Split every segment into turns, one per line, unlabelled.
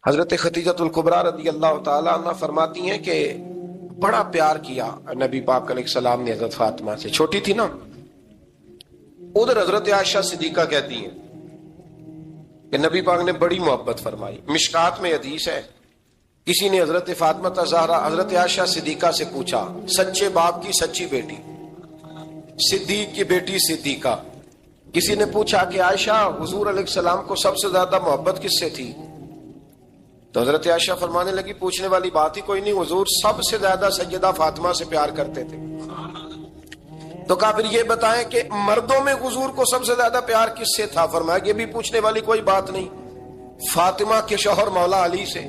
حضرت خدیجۃ الکبریٰ رضی اللہ تعالیٰ عنہ فرماتی ہیں کہ بڑا پیار کیا نبی پاک علیہ السلام نے حضرت فاطمہ سے، چھوٹی تھی نا۔ ادھر حضرت عائشہ صدیقہ کہتی ہیں کہ نبی پاک نے بڑی محبت فرمائی۔ مشکات میں حدیث ہے، کسی نے حضرت فاطمہ زہرا حضرت عائشہ صدیقہ سے پوچھا، سچے باپ کی سچی بیٹی، صدیق کی بیٹی صدیقہ، کسی نے پوچھا کہ عائشہ حضور علیہ السلام کو سب سے زیادہ محبت کس سے تھی؟ تو حضرت عائشہ فرمانے لگی پوچھنے والی بات ہی کوئی نہیں، حضور سب سے زیادہ سیدہ فاطمہ سے پیار کرتے تھے۔ تو کہا پھر یہ بتائیں کہ مردوں میں حضور کو سب سے زیادہ پیار کس سے تھا؟ فرمایا یہ بھی پوچھنے والی کوئی بات نہیں، فاطمہ کے شوہر مولا علی سے۔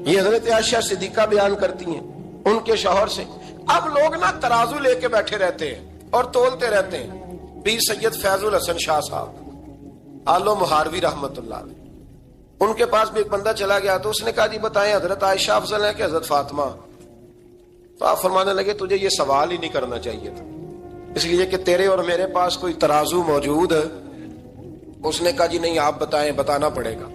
یہ حضرت عائشہ صدیقہ بیان کرتی ہیں ان کے شوہر سے۔ اب لوگ نا ترازو لے کے بیٹھے رہتے ہیں اور تولتے رہتے ہیں۔ پیر سید فیض الحسن شاہ صاحب آلو مہاروی رحمت اللہ علیہ، ان کے پاس بھی ایک بندہ چلا گیا تو اس نے کہا جی بتائیں حضرت عائشہ افضل ہے کہ حضرت فاطمہ؟ تو آپ فرمانے لگے تجھے یہ سوال ہی نہیں کرنا چاہیے تھا، اس لیے کہ تیرے اور میرے پاس کوئی ترازو موجود ہے۔ اس نے کہا جی نہیں آپ بتائیں، بتانا پڑے گا۔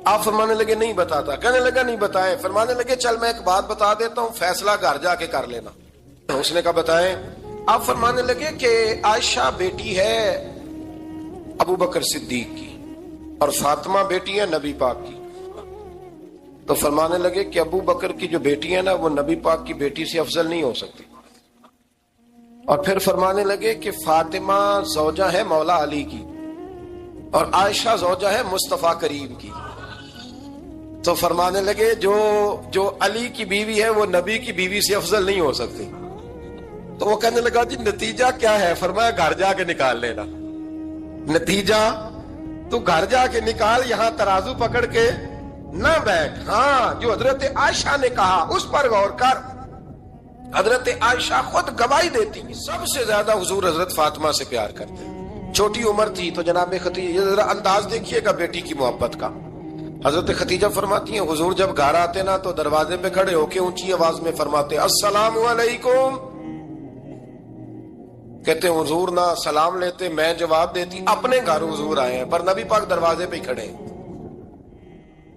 آپ فرمانے لگے نہیں بتاتا، کہنے لگا نہیں بتائیں۔ فرمانے لگے چل میں ایک بات بتا دیتا ہوں، فیصلہ گھر جا کے کر لینا۔ اس نے کہا بتائیں۔ آپ فرمانے لگے کہ عائشہ بیٹی ہے ابو بکر صدیق کی اور فاطمہ بیٹی ہے نبی پاک کی۔ تو فرمانے لگے کہ ابو بکر کی جو بیٹی ہے نا وہ نبی پاک کی بیٹی سے افضل نہیں ہو سکتی۔ اور پھر فرمانے لگے کہ فاطمہ زوجہ ہے مولا علی کی اور عائشہ زوجہ ہے مصطفیٰ کریم کی۔ تو فرمانے لگے جو علی کی بیوی ہے وہ نبی کی بیوی سے افضل نہیں ہو سکتی۔ تو وہ کہنے لگا جی نتیجہ کیا ہے؟ فرمایا گھر جا کے نکال لینا، نتیجہ تو گھر جا کے نکال، یہاں ترازو پکڑ کے نہ بیٹھ۔ ہاں جو حضرت عائشہ نے کہا اس پر غور کر۔ حضرت عائشہ خود گواہی دیتی سب سے زیادہ حضور حضرت فاطمہ سے پیار کرتے، چھوٹی عمر تھی۔ تو جناب خدیجہ ذرا انداز دیکھیے گا بیٹی کی محبت کا۔ حضرت خدیجہ فرماتی ہیں حضور جب گھر آتے نا تو دروازے پہ کھڑے ہو کے اونچی آواز میں فرماتے السلام علیکم۔ کہتے ہیں حضور نہ سلام لیتے، میں جواب دیتی اپنے گھر حضور آئے ہیں پر نبی پاک دروازے پہ کھڑے ہیں۔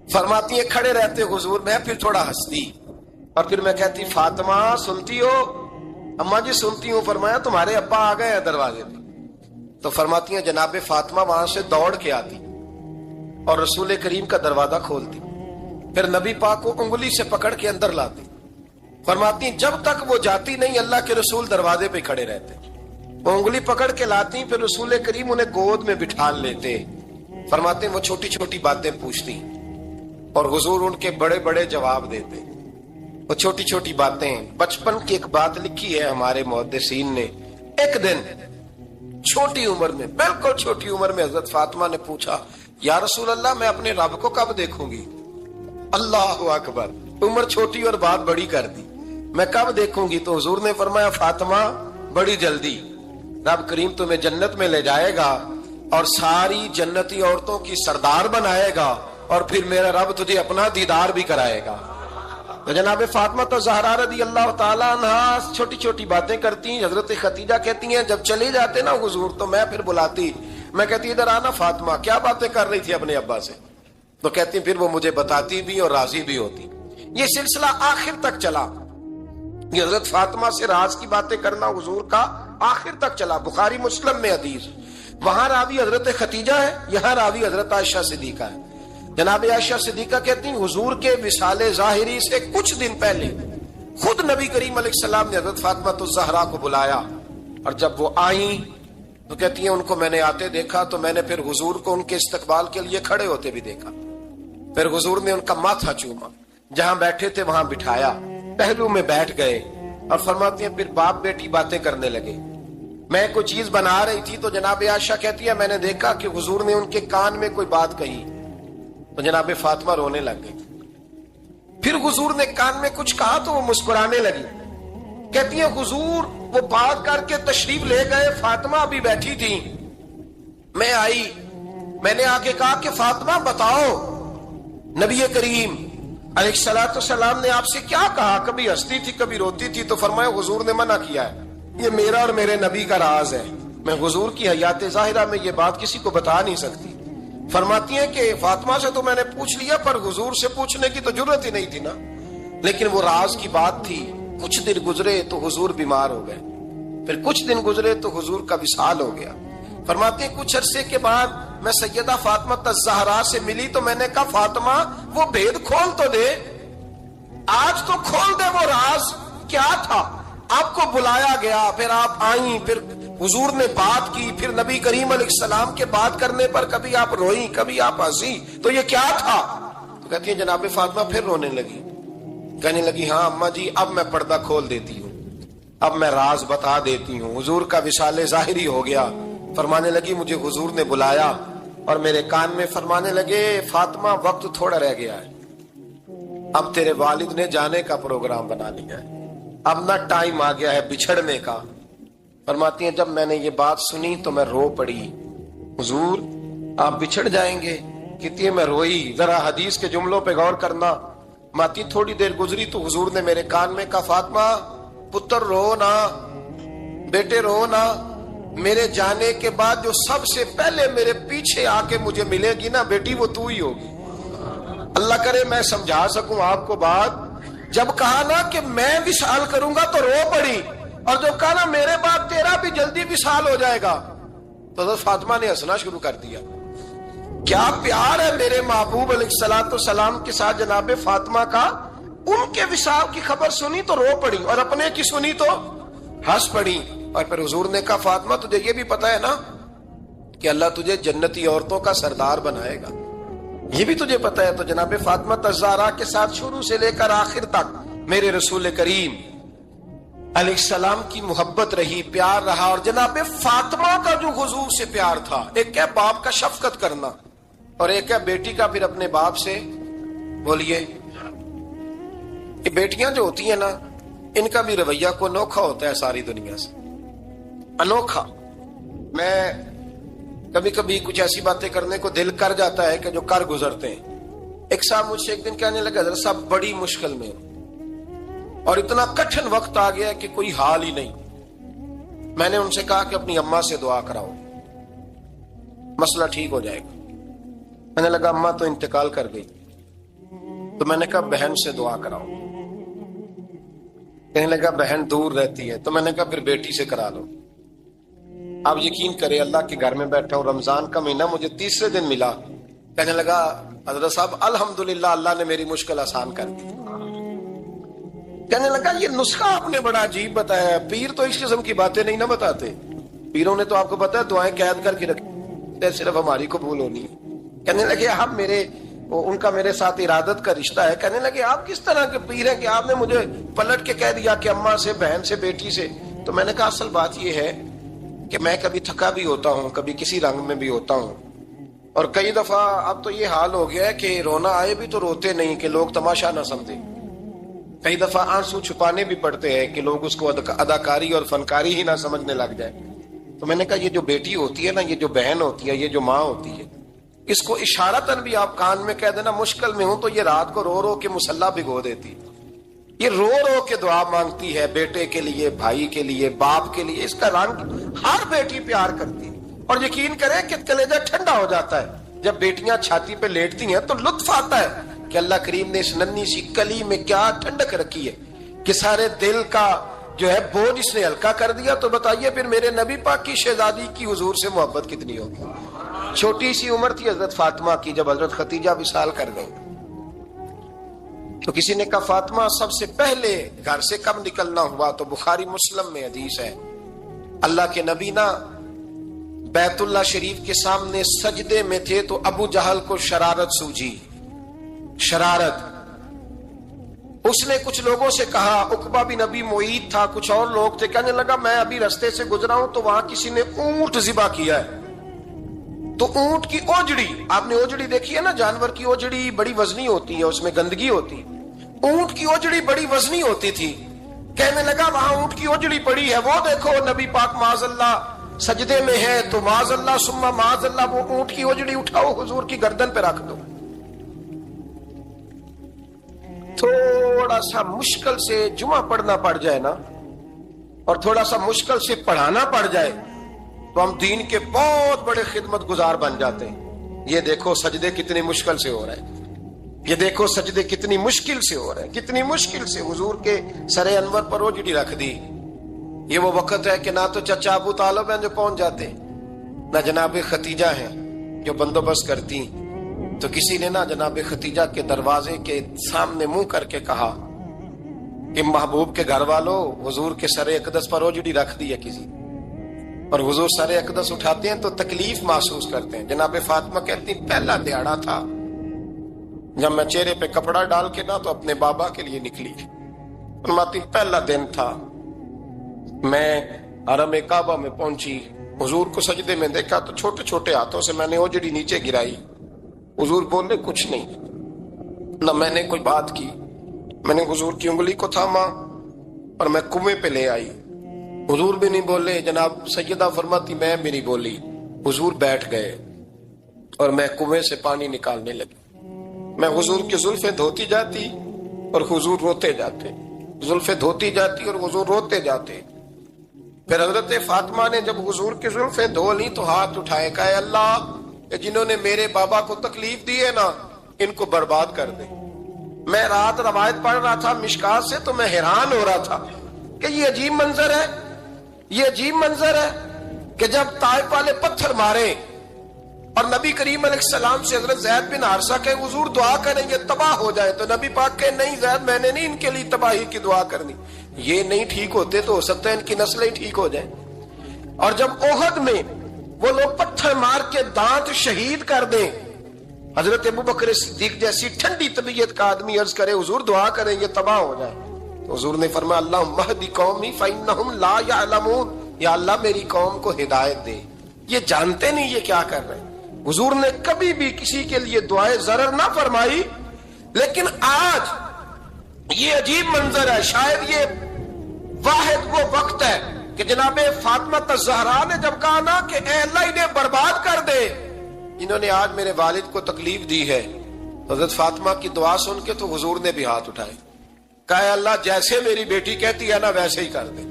فرماتی ہیں کھڑے رہتے حضور، میں پھر تھوڑا ہنستی اور پھر میں کہتی فاطمہ سنتی ہو؟ اماں جی سنتی ہوں۔ فرمایا تمہارے ابا آ گئے ہیں دروازے پہ۔ تو فرماتی ہیں جناب فاطمہ وہاں سے دوڑ کے آتی اور رسول کریم کا دروازہ کھولتی، پھر نبی پاک کو انگلی سے پکڑ کے اندر لاتی۔ فرماتی جب تک وہ جاتی نہیں اللہ کے رسول دروازے پہ کھڑے رہتے، وہ انگلی پکڑ کے لاتی، پھر رسول کریم انہیں گود میں بٹھا لیتے۔ فرماتے ہیں وہ چھوٹی چھوٹی باتیں پوچھتی اور حضور ان کے بڑے بڑے جواب دیتے۔ وہ چھوٹی چھوٹی باتیں، بچپن کی ایک بات لکھی ہے ہمارے محدثین نے، ایک دن چھوٹی عمر میں، بالکل چھوٹی عمر میں حضرت فاطمہ نے پوچھا یا رسول اللہ میں اپنے رب کو کب دیکھوں گی؟ اللہ اکبر، عمر چھوٹی اور بات بڑی کر دی، میں کب دیکھوں گی؟ تو حضور نے فرمایا فاطمہ بڑی جلدی، رب کریم تمہیں جنت میں لے جائے گا اور ساری جنتی عورتوں کی سردار بنائے گا اور پھر میرا رب تجھے اپنا دیدار بھی کرائے گا۔ تو جناب فاطمہ تو زہرا رضی اللہ تعالیٰ عنہا چھوٹی چھوٹی باتیں کرتی ہیں۔ حضرت خدیجہ کہتی ہیں جب چلے جاتے نا حضور تو میں پھر بلاتی، میں کہتی ادھر آنا فاطمہ، کیا باتیں کر رہی تھی اپنے ابا سے؟ تو کہتی پھر وہ مجھے بتاتی بھی اور راضی بھی ہوتی۔ یہ سلسلہ آخر تک چلا، یہ حضرت فاطمہ سے راز کی باتیں کرنا حضور کا آخر تک چلا۔ بخاری مسلم میں حدیث، وہاں راوی حضرت خدیجہ ہے، یہاں راوی حضرت عائشہ صدیقہ ہے۔ جناب عائشہ صدیقہ کہتی ہیں حضور کے وصال ظاہری سے کچھ دن پہلے خود نبی کریم علیہ السلام نے حضرت فاطمہ الزہرا کو بلایا، اور جب وہ آئیں تو کہتی ہیں ان کو میں نے آتے دیکھا تو میں نے پھر حضور کو ان کے استقبال کے لیے کھڑے ہوتے بھی دیکھا، پھر حضور نے ان کا ماتھا چوما، جہاں بیٹھے تھے وہاں بٹھایا، پہلو میں بیٹھ گئے اور فرماتی ہیں پھر باپ بیٹی باتیں کرنے لگے۔ میں کوئی چیز بنا رہی تھی تو جناب عائشہ کہتی ہے میں نے دیکھا کہ حضور نے ان کے کان میں کوئی بات کہی تو جناب فاطمہ رونے لگ گئی۔ پھر حضور نے کان میں کچھ کہا تو وہ مسکرانے لگی۔ کہتی ہے حضور وہ بات کر کے تشریف لے گئے، فاطمہ ابھی بیٹھی تھی، میں آئی، میں نے آگے کہا کہ فاطمہ بتاؤ نبی کریم علیہ الصلوۃ والسلام نے آپ سے کیا کہا؟ کبھی ہنستی تھی کبھی روتی تھی۔ تو فرمایا حضور نے منع کیا ہے، یہ میرا اور میرے نبی کا راز ہے، میں حضور کی حیات ظاہرہ میں یہ بات کسی کو بتا نہیں سکتی. فرماتی ہیں کہ فاطمہ سے تو میں نے پوچھ لیا پر حضور سے پوچھنے کی تو ضرورت ہی نہیں تھی نا. لیکن وہ راز کی بات تھی. کچھ دن گزرے تو حضور بیمار ہو گئے, پھر کچھ دن گزرے تو حضور کا وصال ہو گیا. فرماتے ہیں کچھ عرصے کے بعد میں سیدہ فاطمہ الزہرا سے ملی تو میں نے کہا فاطمہ وہ بھید کھول تو دے, آج تو کھول دے وہ راز کیا تھا. آپ کو بلایا گیا, پھر آپ آئیں, پھر حضور نے بات کی, پھر نبی کریم علیہ السلام کے بات کرنے پر کبھی آپ روئیں کبھی آپ ہنسی, تو یہ کیا تھا؟ تو کہتی ہیں جناب فاطمہ پھر رونے لگی, کہنے لگی ہاں اماں جی اب میں پردہ کھول دیتی ہوں, اب میں راز بتا دیتی ہوں. حضور کا وصال ظاہری ہو گیا. فرمانے لگی مجھے حضور نے بلایا اور میرے کان میں فرمانے لگے فاطمہ وقت تھوڑا رہ گیا ہے, اب تیرے والد نے جانے کا پروگرام بنا لیا ہے, اب نہ ٹائم آ گیا ہے بچھڑنے کا. فرماتی ہیں جب میں نے یہ بات سنی تو میں رو پڑی, حضور آپ بچھڑ جائیں گے. کہتی ہے میں روئی. ذرا حدیث کے جملوں پہ غور کرنا. ماتی تھوڑی دیر گزری تو حضور نے میرے کان میں کہا فاطمہ پتر رو نا, بیٹے رو نا, میرے جانے کے بعد جو سب سے پہلے میرے پیچھے آ کے مجھے ملے گی نا بیٹی وہ تو ہی ہوگی. اللہ کرے میں سمجھا سکوں آپ کو بات. جب کہا نا کہ میں وصال کروں گا تو رو پڑی, اور جب کہا نا میرے بعد تیرا بھی جلدی وصال ہو جائے گا تو حضرت فاطمہ نے ہنسنا شروع کر دیا. کیا پیار ہے میرے محبوب علیہ الصلوۃ والسلام کے ساتھ جناب فاطمہ کا. ان کے وصال کی خبر سنی تو رو پڑی اور اپنے کی سنی تو ہنس پڑی. اور پھر حضور نے کہا فاطمہ تجھے یہ بھی پتا ہے نا کہ اللہ تجھے جنتی عورتوں کا سردار بنائے گا, یہ بھی تجھے پتا ہے. تو جناب فاطمہ الزہرا کے ساتھ شروع سے لے کر آخر تک میرے رسول کریم علیہ السلام کی محبت رہی, پیار رہا. اور جناب فاطمہ کا جو حضور سے پیار تھا, ایک ہے باپ کا شفقت کرنا اور ایک ہے بیٹی کا پھر اپنے باپ سے. بولیے یہ بیٹیاں جو ہوتی ہیں نا ان کا بھی رویہ کو انوکھا ہوتا ہے ساری دنیا سے, انوکھا. میں کبھی کبھی کچھ ایسی باتیں کرنے کو دل کر جاتا ہے کہ جو کر گزرتے ہیں. ایک صاحب مجھ سے ایک دن کہنے لگا حضرت صاحب بڑی مشکل میں اور اتنا کٹھن وقت آ گیا کہ کوئی حال ہی نہیں. میں نے ان سے کہا کہ اپنی اماں سے دعا کراؤ مسئلہ ٹھیک ہو جائے گا. میں نے لگا اماں تو انتقال کر گئی, تو میں نے کہا بہن سے دعا کراؤ. کہنے لگا بہن دور رہتی ہے. تو میں نے کہا پھر بیٹی سے کرا لو. آپ یقین کریں اللہ کے گھر میں بیٹھا ہوں, رمضان کا مہینہ مجھے تیسرے دن ملا. کہنے لگا حضرت صاحب الحمدللہ اللہ نے میری مشکل آسان کر دی. کہنے لگا یہ نسخہ آپ نے بڑا عجیب بتایا ہے, پیر تو اس قسم کی باتیں نہیں نہ بتاتے. پیروں نے تو آپ کو پتا ہے دعائیں قید کر کے رکھی, صرف ہماری قبول ہونی ہے. کہنے لگے آپ میرے ان کا میرے ساتھ ارادت کا رشتہ ہے. کہنے لگے آپ کس طرح کے پیر ہیں کہ آپ نے مجھے پلٹ کے کہہ دیا کہ اماں سے, بہن سے, بیٹی سے. تو میں نے کہا اصل بات یہ ہے کہ میں کبھی تھکا بھی ہوتا ہوں, کبھی کسی رنگ میں بھی ہوتا ہوں, اور کئی دفعہ اب تو یہ حال ہو گیا ہے کہ رونا آئے بھی تو روتے نہیں کہ لوگ تماشا نہ سمجھیں. کئی دفعہ آنسو چھپانے بھی پڑتے ہیں کہ لوگ اس کو اداکاری اور فنکاری ہی نہ سمجھنے لگ جائے. تو میں نے کہا یہ جو بیٹی ہوتی ہے نا, یہ جو بہن ہوتی ہے, یہ جو ماں ہوتی ہے, اس کو اشارتاً بھی آپ کان میں کہہ دینا مشکل میں ہوں تو یہ رات کو رو رو کے مصلی بھگو دیتی. یہ رو رو کے دعا مانگتی ہے بیٹے کے لیے, بھائی کے لیے, باپ کے لیے. اس کا رنگ ہر بیٹی پیار کرتی ہے. اور یقین کریں کہ کلیجہ ٹھنڈا ہو جاتا ہے جب بیٹیاں چھاتی پہ لیٹتی ہیں تو لطف آتا ہے کہ اللہ کریم نے اس ننھی سی کلی میں کیا ٹھنڈک رکھی ہے کہ سارے دل کا جو ہے بوجھ اس نے ہلکا کر دیا. تو بتائیے پھر میرے نبی پاک کی شہزادی کی حضور سے محبت کتنی ہوگی. چھوٹی سی عمر تھی حضرت فاطمہ کی جب حضرت خدیجہ وصال کر گئی. تو کسی نے کہا فاطمہ سب سے پہلے گھر سے کب نکلنا ہوا؟ تو بخاری مسلم میں حدیث ہے, اللہ کے نبی نا بیت اللہ شریف کے سامنے سجدے میں تھے تو ابو جہل کو شرارت سوجی. شرارت. اس نے کچھ لوگوں سے کہا, عقبہ بن ابی معیط تھا, کچھ اور لوگ تھے. کہنے لگا میں ابھی رستے سے گزرا ہوں تو وہاں کسی نے اونٹ ذبح کیا ہے. تو اونٹ کی اوجڑی, آپ نے اوجڑی دیکھی ہے نا, جانور کی اوجڑی بڑی وزنی ہوتی ہے, اس میں گندگی ہوتی. اونٹ کی اوجڑی بڑی وزنی ہوتی تھی. کہنے لگا وہاں اونٹ کی اوجڑی پڑی ہے, وہ دیکھو نبی پاک معاذ اللہ سجدے میں ہے, تو معاذ اللہ ثم معاذ اللہ وہ اونٹ کی اوجڑی اٹھاؤ حضور کی گردن پہ رکھ دو. تھوڑا سا مشکل سے جمعہ پڑھنا پڑ جائے نا, اور تھوڑا سا مشکل سے پڑھانا پڑ جائے تو ہم دین کے بہت بڑے خدمت گزار بن جاتے ہیں۔ یہ دیکھو سجدے کتنی مشکل سے ہو رہے ہیں، یہ دیکھو سجدے کتنی مشکل سے ہو رہے ہیں، کتنی مشکل سے حضور کے سر انور پر روجڑی رکھ دی۔ یہ وہ وقت ہے کہ نہ تو چچا ابو طالب ہیں جو پہنچ جاتے، نہ جناب ختیجہ ہیں جو بندوبست کرتی، تو کسی نے نہ جناب ختیجہ کے دروازے کے سامنے منہ کر کے کہا کہ محبوب کے گھر والوں، حضور کے سر اقدس پر روجڑی رکھ دی ہے کسی، اور حضور سر اقدس اٹھاتے ہیں تو تکلیف محسوس کرتے ہیں۔ جناب فاطمہ کہتی پہلا دیہڑا تھا جب میں چہرے پہ کپڑا ڈال کے نہ تو اپنے بابا کے لیے نکلی، فرماتی پہلا دن تھا، میں حرم کعبہ میں پہنچی، حضور کو سجدے میں دیکھا تو چھوٹے چھوٹے ہاتھوں سے میں نے اوجڑی نیچے گرائی، حضور بولے کچھ نہیں، نہ میں نے کوئی بات کی، میں نے حضور کی انگلی کو تھاما اور میں کنویں پہ لے آئی، حضور بھی نہیں بولے، جناب سیدہ فرماتی میں بھی نہیں بولی، حضور بیٹھ گئے اور میں کنویں سے پانی نکالنے لگی، میں حضور کی زلفیں دھوتی جاتی اور حضور روتے جاتے، زلفیں دھوتی جاتی اور حضور روتے جاتے۔ پھر حضرت فاطمہ نے جب حضور کی زلفیں دھو لی تو ہاتھ اٹھائے، کہا اللہ جنہوں نے میرے بابا کو تکلیف دی ہے نا ان کو برباد کر دے۔ میں رات روایت پڑھ رہا تھا مشکات سے تو میں حیران ہو رہا تھا کہ یہ عجیب منظر ہے، یہ عجیب منظر ہے کہ جب طائف والے پتھر مارے اور نبی کریم علیہ السلام سے حضرت زید بن حارثہ کہ حضور دعا کریں یہ تباہ ہو جائے، تو نبی پاک کہ نہیں زید میں نے نہیں ان کے لیے تباہی کی دعا کرنی، یہ نہیں ٹھیک ہوتے تو ہو سکتا ہے ان کی نسلیں ٹھیک ہو جائیں۔ اور جب احد میں وہ لوگ پتھر مار کے دانت شہید کر دیں، حضرت ابوبکر صدیق جیسی ٹھنڈی طبیعت کا آدمی عرض کرے حضور دعا کریں یہ تباہ ہو جائے، تو حضور نے فرمایا اللہم اہد قومی فإنہم لا یعلمون، یا اللہ میری قوم کو ہدایت دے، یہ جانتے نہیں یہ کیا کر رہے ہیں۔ حضور نے کبھی بھی کسی کے لیے دعائے ضرر نہ فرمائی، لیکن آج یہ عجیب منظر ہے، شاید یہ واحد وہ وقت ہے کہ جناب فاطمہ الزہرا نے جب کہا نا کہ اے اللہ انہیں برباد کر دے انہوں نے آج میرے والد کو تکلیف دی ہے، حضرت فاطمہ کی دعا سن کے تو حضور نے بھی ہاتھ اٹھائے، کہا اے اللہ جیسے میری بیٹی کہتی ہے نا ویسے ہی کر دے،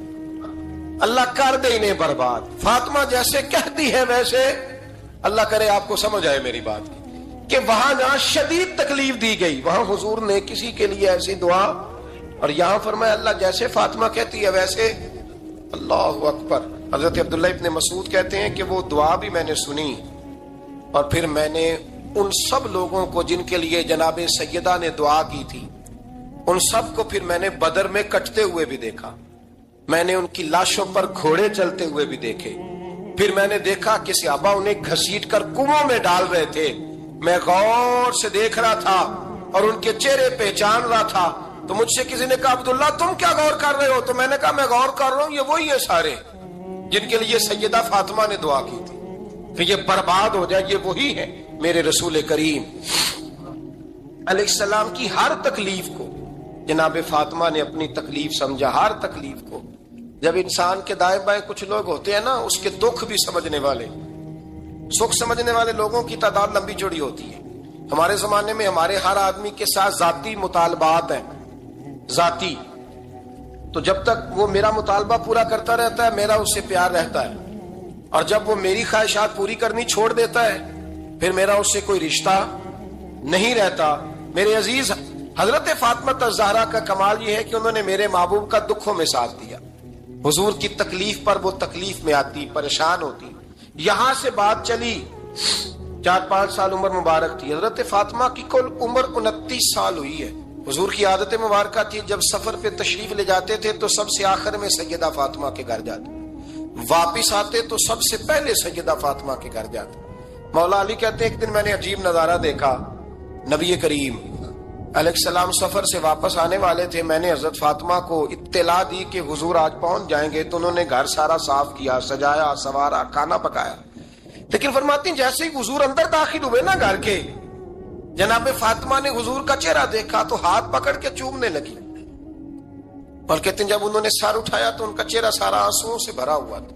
اللہ کر دے انہیں برباد، فاطمہ جیسے کہتی ہے ویسے، اللہ کرے آپ کو سمجھ آئے میری بات کہ وہاں جہاں شدید تکلیف دی گئی وہاں حضور نے کسی کے لیے ایسی دعا، اور یہاں فرمایا اللہ جیسے فاطمہ کہتی ہے ویسے، اللہ اکبر۔ حضرت عبداللہ ابن مسعود کہتے ہیں کہ وہ دعا بھی میں نے سنی اور پھر میں نے ان سب لوگوں کو جن کے لیے جناب سیدہ نے دعا کی تھی ان سب کو پھر میں نے بدر میں کٹتے ہوئے بھی دیکھا، میں نے ان کی لاشوں پر گھوڑے چلتے ہوئے بھی دیکھے، پھر میں نے دیکھا کہ صحابہ انہیں گھسیٹ کر کنووں میں ڈال رہے تھے، میں غور سے دیکھ رہا تھا اور ان کے چہرے پہچان رہا تھا، تو مجھ سے کسی نے کہا عبداللہ تم کیا غور کر رہے ہو؟ تو میں نے کہا میں غور کر رہا ہوں یہ وہی ہیں سارے جن کے لیے سیدہ فاطمہ نے دعا کی تھی کہ یہ برباد ہو جائے، یہ وہی ہے میرے رسول کریم علیہ السلام کی ہر تکلیف کو جناب فاطمہ نے اپنی تکلیف سمجھا، ہر تکلیف کو۔ جب انسان کے دائیں بائیں کچھ لوگ ہوتے ہیں نا اس کے دکھ بھی سمجھنے والے، سکھ سمجھنے والے لوگوں کی تعداد لمبی چوڑی ہوتی ہے۔ ہمارے زمانے میں ہمارے ہر آدمی کے ساتھ ذاتی مطالبات ہیں، ذاتی، تو جب تک وہ میرا مطالبہ پورا کرتا رہتا ہے میرا اس سے پیار رہتا ہے، اور جب وہ میری خواہشات پوری کرنی چھوڑ دیتا ہے پھر میرا اس سے کوئی رشتہ نہیں رہتا۔ میرے عزیز حضرت فاطمہ الزہرا کا کمال یہ ہے کہ انہوں نے میرے محبوب کا دکھوں میں ساتھ دیا، حضور کی تکلیف پر وہ تکلیف میں آتی، پریشان ہوتی۔ یہاں سے بات چلی 4-5 سال عمر مبارک تھی، حضرت فاطمہ کی کل عمر 29 سال ہوئی ہے۔ حضور کی عادت مبارکہ تھی جب سفر پہ تشریف لے جاتے تھے تو سب سے آخر میں سیدہ فاطمہ کے گھر جاتے، واپس آتے تو سب سے پہلے سیدہ فاطمہ کے گھر جاتے۔ مولا علی کہتے ہیں ایک دن میں نے عجیب نظارہ دیکھا، نبی کریم علیہ السلام سفر سے واپس آنے والے تھے، میں نے حضرت فاطمہ کو اطلاع دی کہ حضور آج پہنچ جائیں گے، تو انہوں نے گھر سارا صاف کیا، سجایا، سنوارا، کھانا پکایا، لیکن فرماتی ہیں جیسے ہی حضور اندر داخل ہوئے نا گھر کے، جناب فاطمہ نے حضور کا چہرہ دیکھا تو ہاتھ پکڑ کے چومنے لگی، اور کہتے ہیں جب انہوں نے سر اٹھایا تو ان کا چہرہ سارا آنسوؤں سے بھرا ہوا تھا۔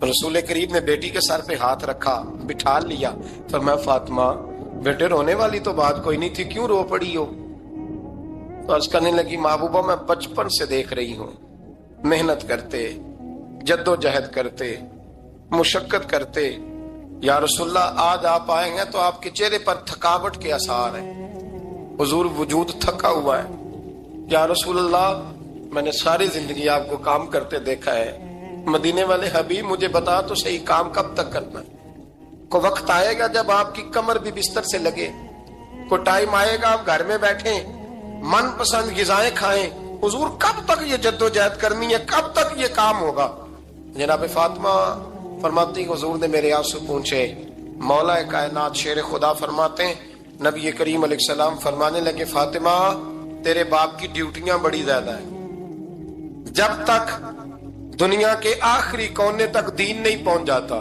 رسول کریم نے بیٹی کے سر پہ ہاتھ رکھا، بٹھا لیا، فرمایا فاطمہ بیٹے رونے والی تو بات کوئی نہیں تھی، کیوں رو پڑی ہو؟ تو عرض کرنے لگی محبوبہ میں بچپن سے دیکھ رہی ہوں محنت کرتے، جد و جہد کرتے، مشقت کرتے، یا رسول اللہ آج آپ آئے ہیں تو آپ کے چہرے پر تھکاوٹ کے آثار ہیں، حضور وجود تھکا ہوا ہے۔ یا رسول اللہ میں نے ساری زندگی آپ کو کام کرتے دیکھا ہے، مدینے والے حبیب مجھے بتا تو صحیح کام کب تک کرنا ہے؟ کو وقت آئے گا جب آپ کی کمر بھی بستر سے لگے، کو ٹائم آئے گا آپ گھر میں بیٹھیں من پسند غذائیں کھائیں، حضور کب تک یہ جدوجہد کرنی ہے، کب تک یہ کام ہوگا؟ جناب فاطمہ فرماتی حضور نے میرے آنسو پوچھے، مولا کائنات شیر خدا فرماتے ہیں نبی کریم علیہ السلام فرمانے لگے فاطمہ تیرے باپ کی ڈیوٹیاں بڑی زیادہ ہیں، جب تک دنیا کے آخری کونے تک دین نہیں پہنچ جاتا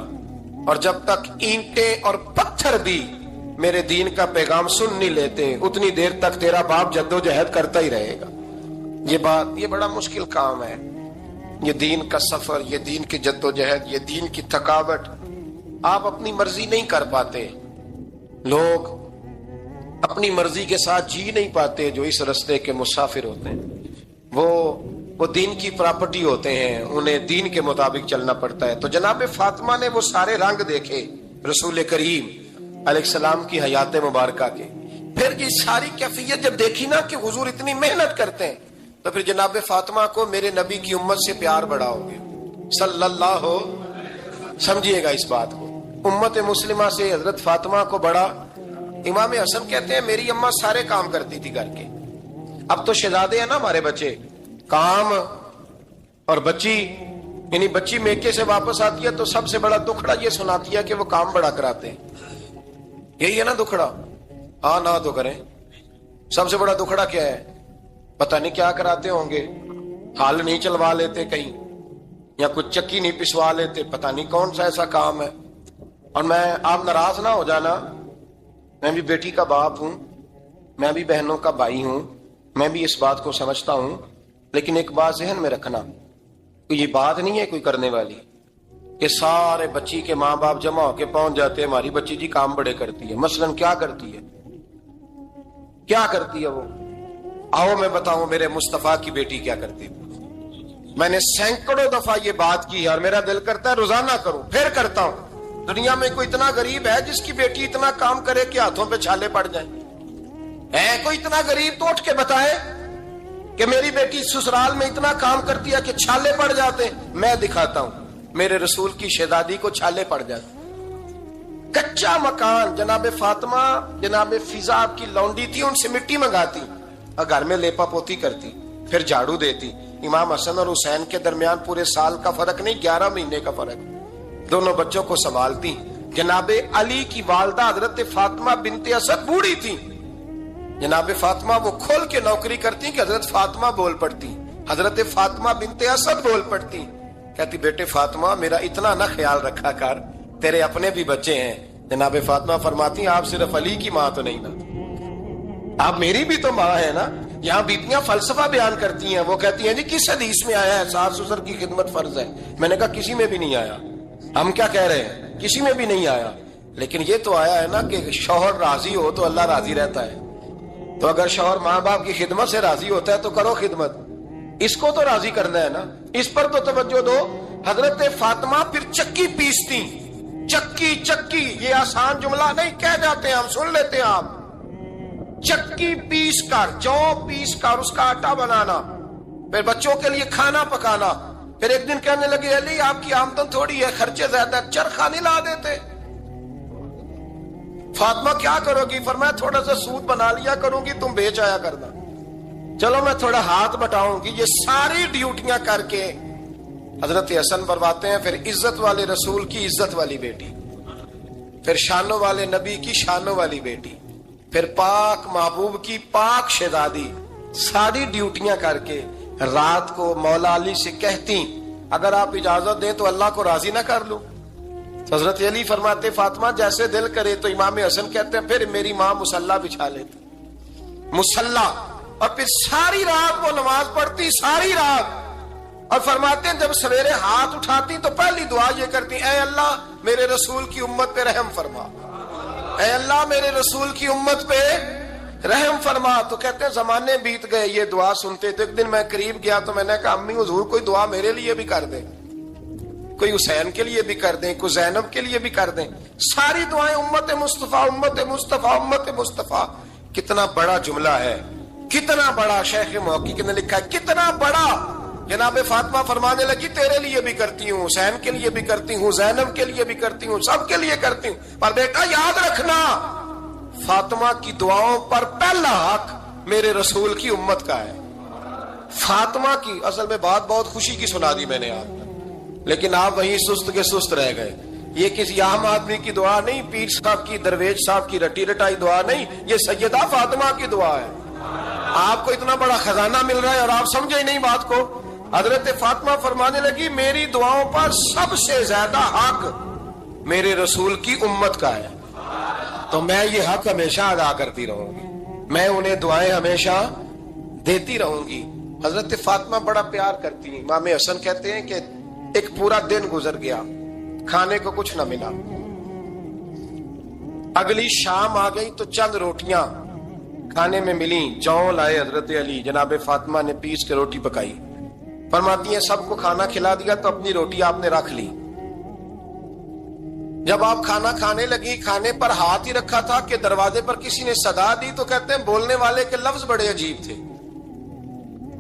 اور جب تک اینٹیں اور پتھر بھی میرے دین کا پیغام سن نہیں لیتے اتنی دیر تک تیرا باپ جدوجہد کرتا ہی رہے گا۔ یہ بڑا مشکل کام ہے، یہ دین کا سفر، یہ دین کی جدوجہد، یہ دین کی تھکاوٹ۔ آپ اپنی مرضی نہیں کر پاتے، لوگ اپنی مرضی کے ساتھ جی نہیں پاتے جو اس رستے کے مسافر ہوتے ہیں، وہ دین کی پراپرٹی ہوتے ہیں، انہیں دین کے مطابق چلنا پڑتا ہے۔ تو جناب فاطمہ نے وہ سارے رنگ دیکھے رسول کریم علیہ السلام کی حیات مبارکہ کے، پھر یہ ساری کیفیت جب دیکھی نا کہ حضور اتنی محنت کرتے ہیں، تو پھر جناب فاطمہ کو میرے نبی کی امت سے پیار بڑا ہو گیا صلی اللہ ہو۔ سمجھیے گا اس بات کو، امت مسلمہ سے حضرت فاطمہ کو بڑا۔ امام حسن کہتے ہیں میری اماں سارے کام کرتی تھی گھر کے، اب تو شہزادے ہیں نا ہمارے بچے، کام اور بچی، یعنی بچی میکے سے واپس آتی ہے تو سب سے بڑا دکھڑا یہ سناتی ہے کہ وہ کام بڑا کراتے ہیں، یہی ہے نا دکھڑا؟ ہاں نہ تو کریں، سب سے بڑا دکھڑا کیا ہے؟ پتہ نہیں کیا کراتے ہوں گے، ہال نہیں چلوا لیتے کہیں، یا کچھ چکی نہیں پسوا لیتے، پتہ نہیں کون سا ایسا کام ہے۔ اور آپ ناراض نہ ہو جانا، میں بھی بیٹی کا باپ ہوں، میں بھی بہنوں کا بھائی ہوں، میں بھی اس بات کو سمجھتا ہوں، لیکن ایک بات ذہن میں رکھنا، یہ بات نہیں ہے کوئی کرنے والی کہ سارے بچی کے ماں باپ جمع ہو کے پہنچ جاتے ہیں ہماری بچی جی کام بڑے کرتی ہے۔ مثلاً کیا کرتی ہے؟ کیا کرتی ہے وہ؟ آؤ میں بتاؤں میرے مصطفیٰ کی بیٹی کیا کرتی ہے۔ میں نے سینکڑوں دفعہ یہ بات کی اور میرا دل کرتا ہے روزانہ کروں، پھر کرتا ہوں۔ دنیا میں کوئی اتنا غریب ہے جس کی بیٹی اتنا کام کرے کہ ہاتھوں پہ چھالے پڑ جائیں؟ ہے کوئی اتنا غریب تو اٹھ کے بتائے کہ میری بیٹی سسرال میں اتنا کام کرتی ہے کہ چھالے پڑ جاتے ہیں؟ میں دکھاتا ہوں، میرے رسول کی شہزادی کو چھالے پڑ جاتے۔ کچا مکان، جناب فاطمہ جناب فضا آپ کی لونڈی تھی، ان سے مٹی منگاتی اور گھر میں لیپا پوتی کرتی، پھر جھاڑو دیتی۔ امام حسن اور حسین کے درمیان پورے سال کا فرق نہیں، 11 مہینے کا فرق، دونوں بچوں کو سنبھالتی۔ جناب علی کی والدہ حضرت فاطمہ بنت اسد بوڑھی تھی، جناب فاطمہ وہ کھول کے نوکری کرتی کہ حضرت فاطمہ بول پڑتی، حضرت فاطمہ بنت اسد بول پڑتی، کہتی بیٹے فاطمہ میرا اتنا نہ خیال رکھا کر، تیرے اپنے بھی بچے ہیں۔ جناب فاطمہ فرماتی آپ صرف علی کی ماں تو نہیں نا، آپ میری بھی تو ماں ہے نا۔ یہاں بیٹیاں فلسفہ بیان کرتی ہیں، وہ کہتی ہیں جی کس حدیث میں آیا ہے ساس سسر کی خدمت فرض ہے؟ میں نے کہا کسی میں بھی نہیں آیا۔ ہم کیا کہہ رہے ہیں؟ کسی میں بھی نہیں آیا، لیکن یہ تو آیا ہے نا کہ شوہر راضی ہو تو اللہ راضی رہتا ہے۔ تو اگر شوہر ماں باپ کی خدمت سے راضی ہوتا ہے تو کرو خدمت، اس کو تو راضی کرنا ہے نا، اس پر تو توجہ دو۔ حضرت فاطمہ پھر چکی پیستی، چکی چکی، یہ آسان جملہ نہیں کہہ جاتے ہیں ہم، سن لیتے ہیں آپ۔ چکی پیس کر، جو پیس کر اس کا آٹا بنانا، پھر بچوں کے لیے کھانا پکانا۔ پھر ایک دن کہنے لگے علی آپ کی آمدن تھوڑی ہے، خرچے زیادہ، چرخہ نہیں لا دیتے؟ فاطمہ کیا کرو گی؟ فرمایا تھوڑا سا سود بنا لیا کروں گی، تم بیچ آیا کرنا۔ چلو میں تھوڑا ہاتھ بٹاؤں گی۔ یہ ساری ڈیوٹیاں کر کے حضرت حسن فرماتے ہیں پھر عزت والے رسول کی عزت والی بیٹی، پھر شانوں والے نبی کی شانوں والی بیٹی، پھر پاک محبوب کی پاک شہزادی، ساری ڈیوٹیاں کر کے رات کو مولا علی سے کہتی اگر آپ اجازت دیں تو اللہ کو راضی نہ کر لوں؟ حضرت علی فرماتے فاطمہ جیسے دل کرے۔ تو امام حسن کہتے ہیں پھر میری ماں مصلی بچھا لیتی، مصلی، اور پھر ساری رات وہ نماز پڑھتی، ساری رات۔ اور فرماتے ہیں جب سویرے ہاتھ اٹھاتی تو پہلی دعا یہ کرتی اے اللہ میرے رسول کی امت پہ رحم فرما، اے اللہ میرے رسول کی امت پہ رحم فرما۔ تو کہتے ہیں زمانے بیت گئے یہ دعا سنتے۔ تو ایک دن میں قریب گیا تو میں نے کہا امی حضور کوئی دعا میرے لیے بھی کر دے، کوئی حسین کے لیے بھی کر دیں، کوئی زینب کے لیے بھی کر دیں، ساری دعائیں امت مصطفیٰ امت مصطفیٰ امت مصطفیٰ. کتنا بڑا جملہ ہے، کتنا بڑا. شیخ محقق نے لکھا ہے کتنا بڑا. جناب فاطمہ فرمانے لگی تیرے لیے بھی کرتی ہوں، حسین کے لیے بھی کرتی ہوں، زینب کے لیے بھی کرتی ہوں، سب کے لیے کرتی ہوں. پر بیٹا یاد رکھنا، فاطمہ کی دعاؤں پر پہلا حق میرے رسول کی امت کا ہے. فاطمہ کی اصل میں بات بہت خوشی کی سنا دی میں نے آپ، لیکن آپ وہیں سست کے سست رہ گئے. یہ کسی عام آدمی کی دعا نہیں، پیر صاحب کی، درویش صاحب کی رٹی رٹائی دعا نہیں، یہ سیدہ فاطمہ کی دعا ہے. آپ کو اتنا بڑا خزانہ مل رہا ہے اور آپ سمجھے ہی نہیں بات کو. حضرت فاطمہ فرمانے لگی میری دعاؤں پر سب سے زیادہ حق میرے رسول کی امت کا ہے، تو میں یہ حق ہمیشہ ادا کرتی رہوں گی، میں انہیں دعائیں ہمیشہ دیتی رہوں گی. حضرت فاطمہ بڑا پیار کرتی ہیں. امام حسن کہتے ہیں کہ ایک پورا دن گزر گیا، کھانے کو کچھ نہ ملا. اگلی شام آ گئی تو چند روٹیاں کھانے میں ملیں. جوں لائے حضرت علی، جناب فاطمہ نے پیس کے روٹی پکائی. فرماتی ہیں سب کو کھانا کھلا دیا تو اپنی روٹی آپ نے رکھ لی. جب آپ کھانا کھانے لگی، کھانے پر ہاتھ ہی رکھا تھا کہ دروازے پر کسی نے صدا دی. تو کہتے ہیں بولنے والے کے لفظ بڑے عجیب تھے.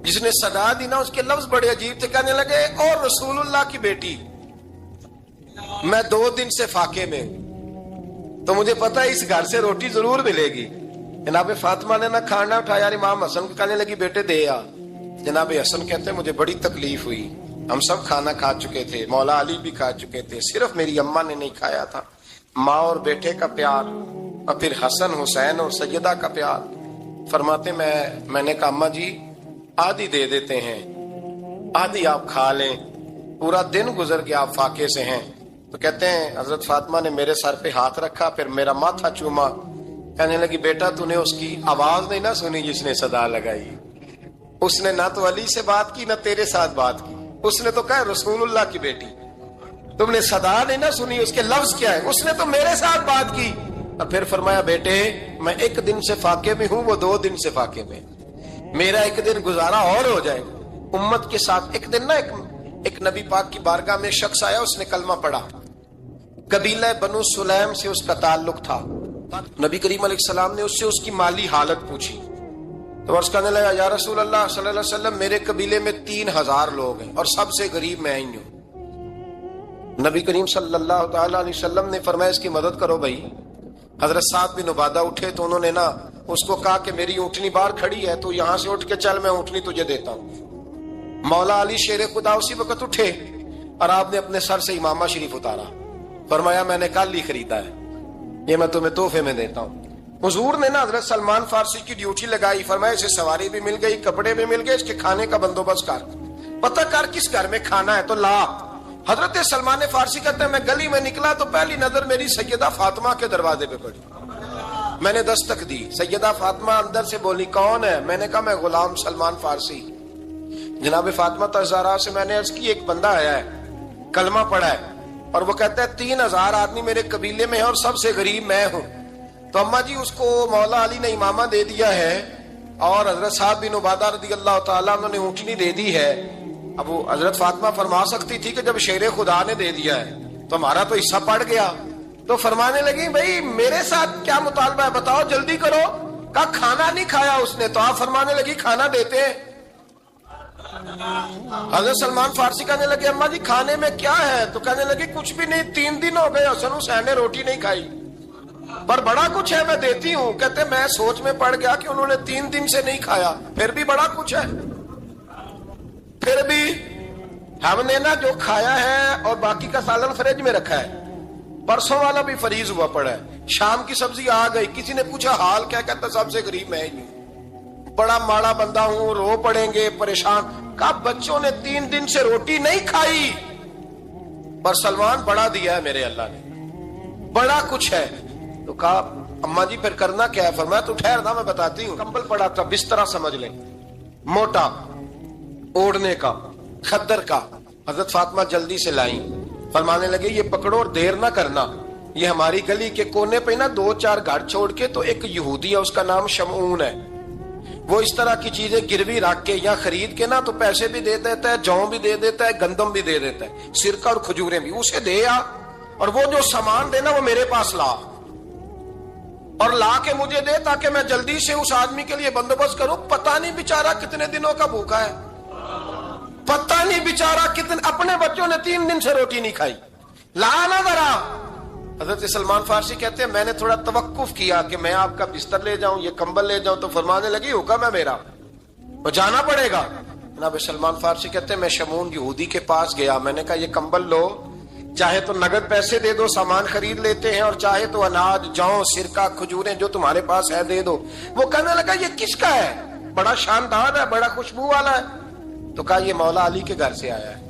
جس نے صدا دی نا اس کے لفظ بڑے عجیب تھے. کہنے لگے اور رسول اللہ کی بیٹی، میں 2 دن سے فاقے میں ہوں، تو مجھے پتا ہے اس گھر سے روٹی ضرور ملے گی. جناب فاطمہ نے نہ کھانا اٹھایا. امام حسن کو کہنے لگی بیٹے دے آ. جناب حسن کہتے ہیں مجھے بڑی تکلیف ہوئی. ہم سب کھانا کھا چکے تھے، مولا علی بھی کھا چکے تھے، صرف میری اماں نے نہیں کھایا تھا. ماں اور بیٹے کا پیار، اور پھر حسن حسین اور سیدہ کا پیار. فرماتے میں نے کہا اماں جی آدھی دے دیتے ہیں، آدھی آپ کھا لیں. پورا دن گزر گیا، آپ فاقے سے ہیں. تو کہتے ہیں حضرت فاطمہ نے میرے سر پہ ہاتھ رکھا، پھر میرا ماتھا چوما. کہنے لگی بیٹا تو نے اس کی آواز نہیں نہ سنی جس نے صدا لگائی. اس نے نہ تو علی سے بات کی نہ تیرے ساتھ بات کی. اس نے تو کہا رسول اللہ کی بیٹی. تم نے صدا نہیں نہ سنی، اس کے لفظ کیا ہے. اس نے تو میرے ساتھ بات کی. اور پھر فرمایا بیٹے میں 1 دن سے فاقے میں ہوں، وہ 2 دن سے فاقے میں. میرا 1 دن گزارا اور ہو جائے گا امت کے ساتھ. ایک دن نا ایک نبی پاک کی بارگاہ میں شخص آیا، اس نے کلمہ پڑھا. قبیلہ بنو سلیم سے اس کا تعلق تھا. نبی کریم علیہ السلام نے اس سے اس کی مالی حالت پوچھی. تو عرض کرنے لگا یا رسول اللہ صلی اللہ علیہ وسلم میرے قبیلے میں 3000 لوگ ہیں اور سب سے غریب میں ہی ہوں. نبی کریم صلی اللہ تعالی علیہ وسلم نے فرمایا اس کی مدد کرو بھائی. حضرت سعد بن عبادہ اٹھے تو انہوں نے نا اس کو کہا کہ میری اونٹنی باہر کھڑی ہے تو یہاں سے اٹھ کے چل، میں اونٹنی تجھے دیتا ہوں. مولا علی شیر خدا اسی وقت اٹھے اور آپ نے اپنے سر سے امامہ شریف اتارا. فرمایا میں نے کل ہی خریدا ہے، یہ میں تمہیں تحفے میں دیتا ہوں. حضور نے نا حضرت سلمان فارسی کی ڈیوٹی لگائی. فرمایا اسے سواری بھی مل گئی، کپڑے بھی مل گئے، اس کے کھانے کا بندوبست کر، پتہ کر کس گھر میں کھانا ہے تو لا. حضرت سلمان فارسی کہتے ہیں میں گلی میں نکلا تو پہلی نظر میری سیدہ فاطمہ کے دروازے پہ پڑی. میں نے دستک دی. سیدہ فاطمہ اندر سے بولی کون ہے؟ میں نے کہا میں غلام سلمان فارسی. جناب فاطمہ تزارا سے میں نے عرض کی ایک بندہ آیا ہے، کلمہ پڑھا ہے، اور وہ کہتا ہے 3000 آدمی میرے قبیلے میں ہیں اور سب سے غریب میں ہوں. تو اماں جی اس کو مولا علی نے امامہ دے دیا ہے اور حضرت سعد بن عبادہ رضی اللہ تعالیٰ عنہ نے اونٹنی دے دی ہے. اب وہ حضرت فاطمہ فرما سکتی تھی کہ جب شیر خدا نے دے دیا ہے تو ہمارا تو حصہ پڑ گیا. تو فرمانے لگی بھئی میرے ساتھ کیا مطالبہ ہے بتاؤ جلدی کرو. کہا کھانا نہیں کھایا اس نے. تو آپ فرمانے لگی کھانا دیتے ہیں. حضرت سلمان فارسی کہنے لگے اماں جی کھانے میں کیا ہے؟ تو کہنے لگی کچھ بھی نہیں، 3 دن ہو گئے حسن حسین نے روٹی نہیں کھائی، پر بڑا کچھ ہے میں دیتی ہوں. کہتے میں سوچ میں پڑ گیا کہ انہوں نے 3 دن سے نہیں کھایا، پھر بھی بڑا کچھ ہے. پھر بھی ہم نے نا جو کھایا ہے اور باقی کا سالن فریج میں رکھا ہے، پرسوں والا بھی فریز ہوا پڑا ہے. شام کی سبزی آ گئی. کسی نے پوچھا حال کیا؟ کہتا سب سے غریب میں ہی نہیں، بڑا ماڑا بندہ ہوں، رو پڑیں گے پریشان. کہا بچوں نے 3 دن سے روٹی نہیں کھائی، پر سلمان بڑا دیا ہے میرے اللہ نے، بڑا کچھ ہے. تو کہا اماں جی پھر کرنا کیا ہے؟ فرمایا تو ٹھہر نا میں بتاتی ہوں. کمبل پڑا تھا، بسترا سمجھ لیں، موٹا اوڑھنے کا، خدر کا. حضرت فاطمہ جلدی سے لائیں. فرمانے لگے یہ پکڑو اور دیر نہ کرنا. یہ ہماری گلی کے کونے پہ نا 2-4 گھر چھوڑ کے تو ایک یہودی ہے، اس کا نام شمعون ہے. وہ اس طرح کی چیزیں گروی رکھ کے یا خرید کے نا تو پیسے بھی دے دیتا ہے، جوں بھی دے دیتا ہے، گندم بھی دے دیتا ہے، سرکہ اور کھجوریں بھی، اسے دے آ اور وہ جو سامان دینا وہ میرے پاس لا، اور لا کے مجھے دے تاکہ میں جلدی سے اس آدمی کے لیے بندوبست کروں۔ پتہ نہیں بیچارہ کتنے دنوں کا بھوکا ہے، پتہ نہیں بیچارہ کتنے، اپنے بچوں نے 3 دن سے روٹی نہیں کھائی، لا نا ذرا۔ حضرت سلمان فارسی کہتے ہیں میں نے تھوڑا توقف کیا کہ میں آپ کا بستر لے جاؤں، یہ کمبل لے جاؤں، تو فرمانے لگی حکم ہے میرا، وہ جانا پڑے گا۔ جناب سلمان فارسی کہتے ہیں میں شمون یہودی کے پاس گیا، میں نے کہا یہ کمبل لو، چاہے تو نگد پیسے دے دو، سامان خرید لیتے ہیں، اور چاہے تو اناج، جوں، سرکہ، کھجوریں جو تمہارے پاس ہے دے دو۔ وہ کہنے لگا یہ کس کا ہے؟ بڑا شاندار ہے، بڑا خوشبو والا ہے۔ تو کہا یہ مولا علی کے گھر سے آیا ہے،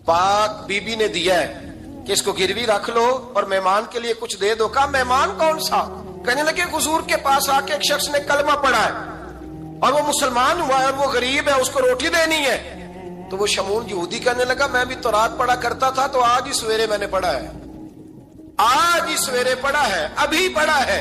پاک بی بی نے دیا ہے کہ اس کو گروی رکھ لو اور مہمان کے لیے کچھ دے دو۔ کہا مہمان کون سا؟ کہنے لگے حضور کے پاس آ کے ایک شخص نے کلمہ پڑھا ہے اور وہ مسلمان ہوا ہے اور وہ غریب ہے، اس کو روٹی دینی ہے۔ تو وہ شمون یہودی کہنے لگا میں بھی تورات پڑھا کرتا تھا، تو آج ہی سویرے میں نے پڑھا ہے، آج ہی سویرے پڑھا ہے، ابھی پڑھا ہے۔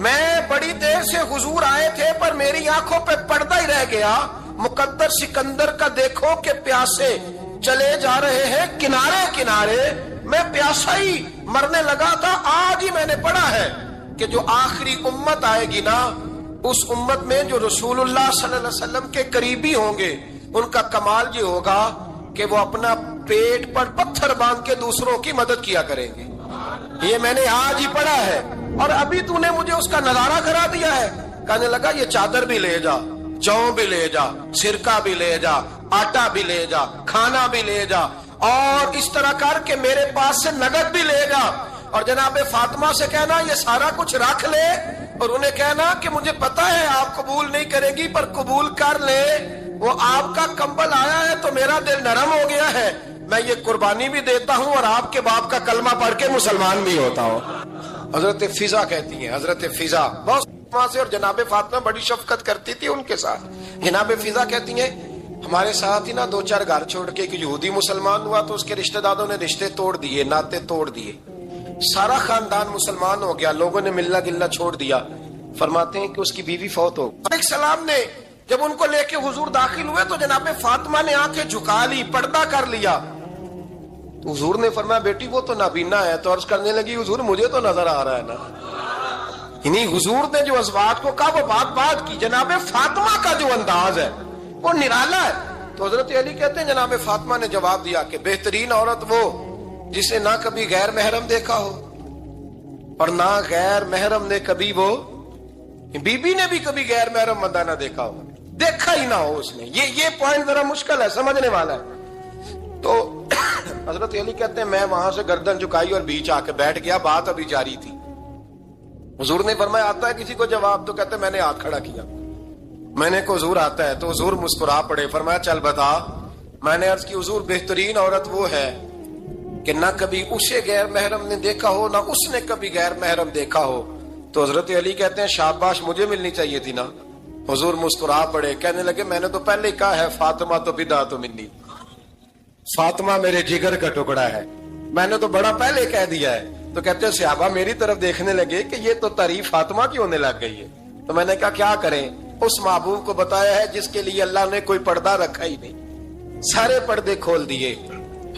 میں بڑی دیر سے حضور آئے تھے پر میری آنکھوں پہ پردہ ہی رہ گیا، مقدر سکندر کا دیکھو کہ پیاسے چلے جا رہے ہیں کنارے کنارے، میں پیاسا ہی مرنے لگا تھا، آج ہی میں نے پڑھا ہے کہ جو آخری امت آئے گی نا، اس امت میں جو رسول اللہ صلی اللہ علیہ وسلم کے قریبی ہوں گے، ان کا کمال یہ ہوگا کہ وہ اپنا پیٹ پر پتھر باندھ کے دوسروں کی مدد کیا کریں گے۔ یہ میں نے آج ہی پڑھا ہے اور ابھی تو نے مجھے اس کا نظارہ کرا دیا ہے۔ کہنے لگا یہ چادر بھی لے جا، جوں بھی لے جا، سرکہ بھی لے جا، آٹا بھی لے جا، کھانا بھی لے جا، اور اس طرح کر کے میرے پاس سے نگد بھی لے جا، اور جناب فاطمہ سے کہنا یہ سارا کچھ رکھ لے، اور انہیں کہنا کہ مجھے پتا ہے آپ قبول نہیں کرے گی پر قبول کر لے، وہ آپ کا کمبل آیا ہے تو میرا دل نرم ہو گیا ہے، میں یہ قربانی بھی دیتا ہوں اور آپ کے باپ کا کلمہ پڑھ کے مسلمان بھی ہوتا ہوں۔ حضرت فضا کہتی ہیں، حضرت فضا بہت سے، اور جناب فاطمہ بڑی شفقت کرتی تھی ان کے ساتھ۔ جناب فضا کہتی ہیں ہمارے ساتھ ہی نا 2-4 گھر چھوڑ کے ایک یہودی مسلمان ہوا تو اس کے رشتہ داروں نے رشتے توڑ دیے، ناطے توڑ دیے، سارا خاندان مسلمان ہو گیا، لوگوں نے ملنا گلنا چھوڑ دیا۔ فرماتے ہیں کہ اس کی بیوی فوت ہو گئی۔ السلام نے جب ان کو لے کے حضور داخل ہوئے تو جناب فاطمہ نے آنکھیں جھکا لی، پردہ کر لیا۔ تو حضور نے فرمایا بیٹی وہ تو نابینا ہے، تو عرض کرنے لگی حضور مجھے تو نظر آ رہا ہے نا۔ انہیں حضور نے جو ازواج کو کہا وہ بات کی، جناب فاطمہ کا جو انداز ہے وہ نرالا ہے۔ تو حضرت علی کہتے ہیں جناب فاطمہ نے جواب دیا کہ بہترین عورت وہ جسے نہ کبھی غیر محرم دیکھا ہو اور نہ غیر محرم نے کبھی، وہ بی بی نے بھی کبھی غیر محرم بندہ نہ دیکھا ہو، دیکھا ہی نہ ہو اس نے۔ یہ پوائنٹ ذرا مشکل ہے، سمجھنے والا ہے۔ تو حضرت علی کہتے ہیں میں وہاں سے گردن جھکائی اور بیچ آ کے بیٹھ گیا، بات ابھی جاری تھی۔ حضور نے فرمایا آتا ہے کسی کو جواب؟ تو کہتے میں نے ہاتھ کھڑا کیا، میں نے کو حضور آتا ہے، تو حضور مسکرا پڑے، فرمایا چل بتا۔ میں نے عرض کی حضور بہترین عورت وہ ہے کہ نہ کبھی اسے غیر محرم نے دیکھا ہو نہ اس نے کبھی غیر محرم دیکھا ہو۔ تو حضرت علی کہتے ہیں شاباش مجھے ملنی چاہیے تھی نا۔ حضور مسکرا پڑے، کہنے لگے میں نے تو پہلے ہی کہا ہے فاطمہ تو بدعت منی، فاطمہ میرے جگر کا ٹکڑا ہے، میں نے تو بڑا پہلے کہہ دیا ہے۔ تو کہتے ہیں صحابہ میری طرف دیکھنے لگے کہ یہ تو تعریف فاطمہ کی ہونے لگ گئی ہے۔ تو میں نے کہا کیا کریں، اس محبوب کو بتایا ہے جس کے لیے اللہ نے کوئی پردہ رکھا ہی نہیں، سارے پردے کھول دیے۔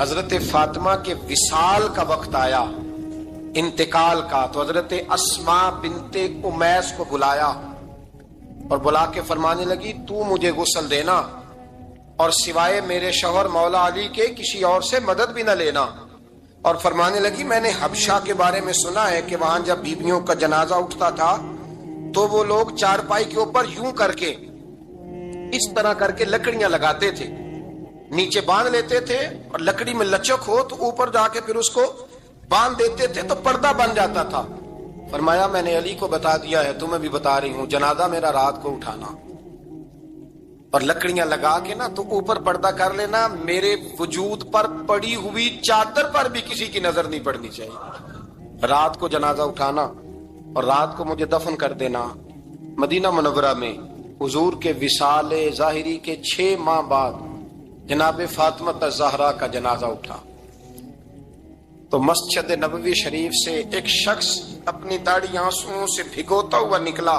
حضرت فاطمہ کے وصال کا وقت آیا، انتقال کا، تو حضرت اسماء بنت امیس کو بلایا اور بلا کے فرمانے لگی تو مجھے غسل دینا اور سوائے میرے شوہر مولا علی کے کسی اور سے مدد بھی نہ لینا۔ اور فرمانے لگی میں نے حبشہ کے بارے میں سنا ہے کہ وہاں جب بیویوں کا جنازہ اٹھتا تھا تو وہ لوگ چارپائی کے اوپر یوں کر کے اس طرح کر کے لکڑیاں لگاتے تھے، نیچے باندھ لیتے تھے اور لکڑی میں لچک ہو تو اوپر جا کے پھر اس کو باندھ دیتے تھے تو پردہ بن جاتا تھا۔ فرمایا میں نے علی کو بتا دیا ہے، تمہیں بھی بتا رہی ہوں، جنازہ میرا رات کو اٹھانا اور لکڑیاں لگا کے نا تو اوپر پردہ کر لینا، میرے وجود پر پڑی ہوئی چادر پر بھی کسی کی نظر نہیں پڑنی چاہیے۔ رات کو جنازہ اٹھانا اور رات کو مجھے دفن کر دینا۔ مدینہ منورہ میں حضور کے وصال ظاہری کے 6 ماہ بعد جناب فاطمہ الزہرا کا جنازہ اٹھا تو مسجد نبوی شریف سے ایک شخص اپنی داڑھی آنسوؤں سے بھگوتا ہوا نکلا